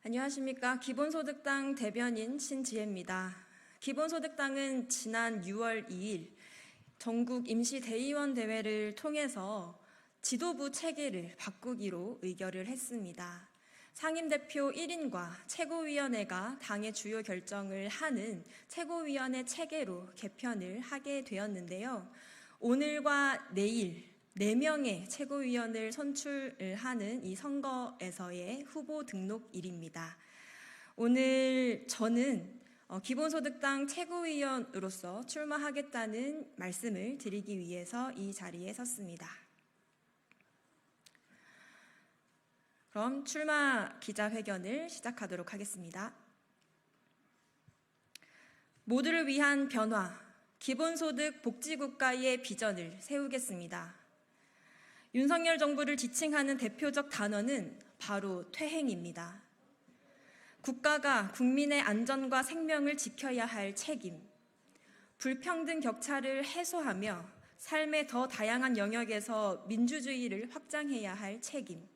안녕하십니까. 기본소득당 대변인 신지혜입니다. 기본소득당은 지난 6월 2일 전국 임시대의원 대회를 통해서 지도부 체계를 바꾸기로 의결을 했습니다. 상임대표 1인과 최고위원회가 당의 주요 결정을 하는 최고위원회 체계로 개편을 하게 되었는데요. 오늘과 내일 4명의 최고위원을 선출하는 이 선거에서의 후보 등록일입니다. 오늘 저는 기본소득당 최고위원으로서 출마하겠다는 말씀을 드리기 위해서 이 자리에 섰습니다. 그럼 출마 기자회견을 시작하도록 하겠습니다. 모두를 위한 변화, 기본소득 복지국가의 비전을 세우겠습니다. 윤석열 정부를 지칭하는 대표적 단어는 바로 퇴행입니다. 국가가 국민의 안전과 생명을 지켜야 할 책임, 불평등 격차를 해소하며 삶의 더 다양한 영역에서 민주주의를 확장해야 할 책임,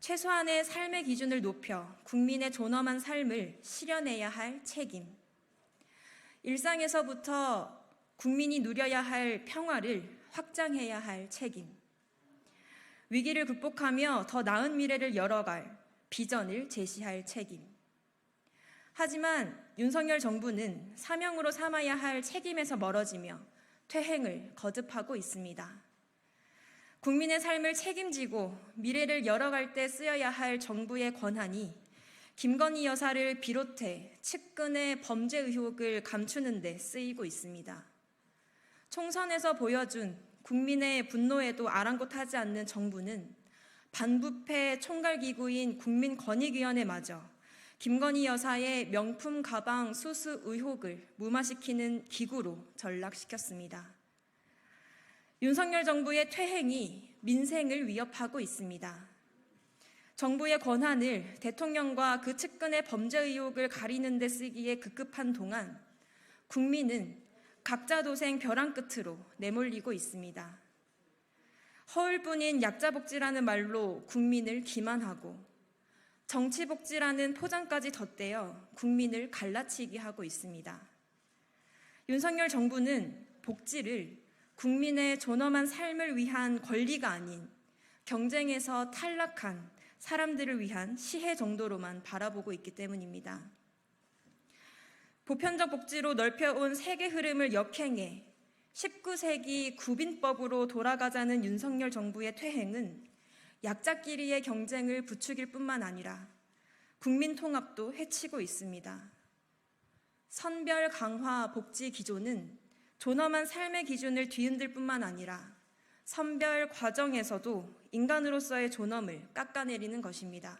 최소한의 삶의 기준을 높여 국민의 존엄한 삶을 실현해야 할 책임, 일상에서부터 국민이 누려야 할 평화를 확장해야 할 책임, 위기를 극복하며 더 나은 미래를 열어갈 비전을 제시할 책임. 하지만 윤석열 정부는 사명으로 삼아야 할 책임에서 멀어지며 퇴행을 거듭하고 있습니다. 국민의 삶을 책임지고 미래를 열어갈 때 쓰여야 할 정부의 권한이 김건희 여사를 비롯해 측근의 범죄 의혹을 감추는 데 쓰이고 있습니다. 총선에서 보여준 국민의 분노에도 아랑곳하지 않는 정부는 반부패 총괄기구인 국민권익위원회마저 김건희 여사의 명품 가방 수수 의혹을 무마시키는 기구로 전락시켰습니다. 윤석열 정부의 퇴행이 민생을 위협하고 있습니다. 정부의 권한을 대통령과 그 측근의 범죄 의혹을 가리는 데 쓰기에 급급한 동안 국민은 각자 도생 벼랑 끝으로 내몰리고 있습니다. 허울뿐인 약자복지라는 말로 국민을 기만하고 정치복지라는 포장까지 덧대어 국민을 갈라치게 하고 있습니다. 윤석열 정부는 복지를 국민의 존엄한 삶을 위한 권리가 아닌 경쟁에서 탈락한 사람들을 위한 시혜 정도로만 바라보고 있기 때문입니다. 보편적 복지로 넓혀온 세계 흐름을 역행해 19세기 구빈법으로 돌아가자는 윤석열 정부의 퇴행은 약자끼리의 경쟁을 부추길 뿐만 아니라 국민 통합도 해치고 있습니다. 선별 강화 복지 기조는 존엄한 삶의 기준을 뒤흔들 뿐만 아니라 선별 과정에서도 인간으로서의 존엄을 깎아내리는 것입니다.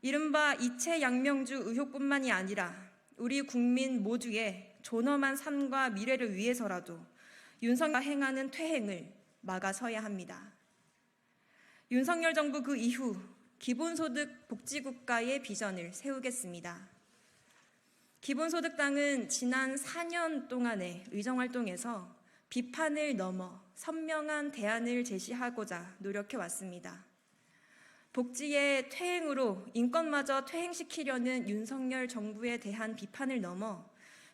이른바 이채양명주 의혹뿐만이 아니라 우리 국민 모두의 존엄한 삶과 미래를 위해서라도 윤석열이 행하는 퇴행을 막아서야 합니다. 윤석열 정부 그 이후 기본소득 복지국가의 비전을 세우겠습니다. 기본소득당은 지난 4년 동안의 의정활동에서 비판을 넘어 선명한 대안을 제시하고자 노력해왔습니다. 복지의 퇴행으로 인권마저 퇴행시키려는 윤석열 정부에 대한 비판을 넘어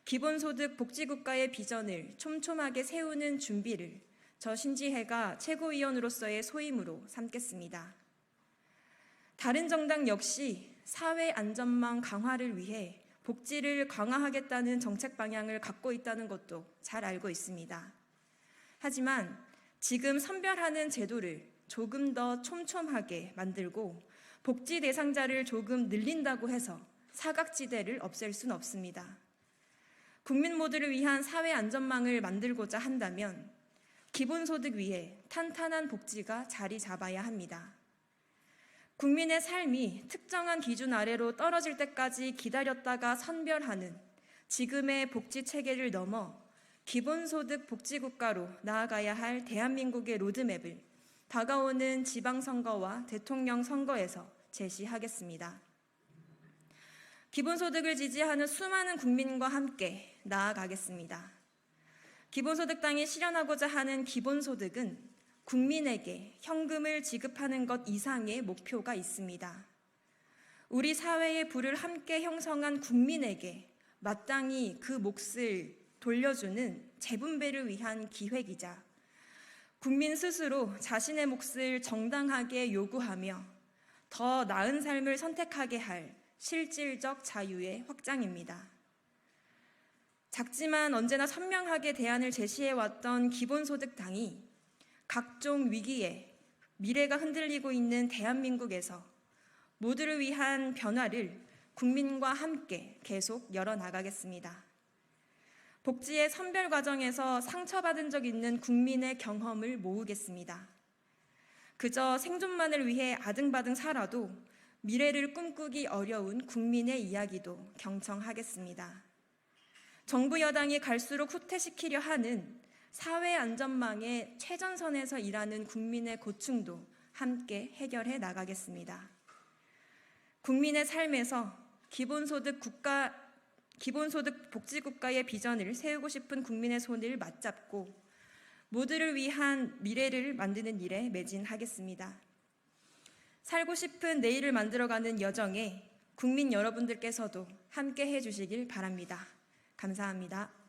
기본소득 복지국가의 비전을 촘촘하게 세우는 준비를 저 신지혜가 최고위원으로서의 소임으로 삼겠습니다. 다른 정당 역시 사회 안전망 강화를 위해 복지를 강화하겠다는 정책 방향을 갖고 있다는 것도 잘 알고 있습니다. 하지만 지금 선별하는 제도를 조금 더 촘촘하게 만들고 복지 대상자를 조금 늘린다고 해서 사각지대를 없앨 수는 없습니다. 국민 모두를 위한 사회 안전망을 만들고자 한다면 기본소득 위에 탄탄한 복지가 자리 잡아야 합니다. 국민의 삶이 특정한 기준 아래로 떨어질 때까지 기다렸다가 선별하는 지금의 복지 체계를 넘어 기본소득 복지국가로 나아가야 할 대한민국의 로드맵을 다가오는 지방선거와 대통령 선거에서 제시하겠습니다. 기본소득을 지지하는 수많은 국민과 함께 나아가겠습니다. 기본소득당이 실현하고자 하는 기본소득은 국민에게 현금을 지급하는 것 이상의 목표가 있습니다. 우리 사회의 부를 함께 형성한 국민에게 마땅히 그 몫을 돌려주는 재분배를 위한 기획이자 국민 스스로 자신의 몫을 정당하게 요구하며 더 나은 삶을 선택하게 할 실질적 자유의 확장입니다. 작지만 언제나 선명하게 대안을 제시해왔던 기본소득당이 각종 위기에 미래가 흔들리고 있는 대한민국에서 모두를 위한 변화를 국민과 함께 계속 열어나가겠습니다. 복지의 선별 과정에서 상처받은 적 있는 국민의 경험을 모으겠습니다. 그저 생존만을 위해 아등바등 살아도 미래를 꿈꾸기 어려운 국민의 이야기도 경청하겠습니다. 정부 여당이 갈수록 후퇴시키려 하는 사회 안전망의 최전선에서 일하는 국민의 고충도 함께 해결해 나가겠습니다. 국민의 삶에서 기본소득 복지국가의 비전을 세우고 싶은 국민의 손을 맞잡고 모두를 위한 미래를 만드는 일에 매진하겠습니다. 살고 싶은 내일을 만들어가는 여정에 국민 여러분들께서도 함께 해주시길 바랍니다. 감사합니다.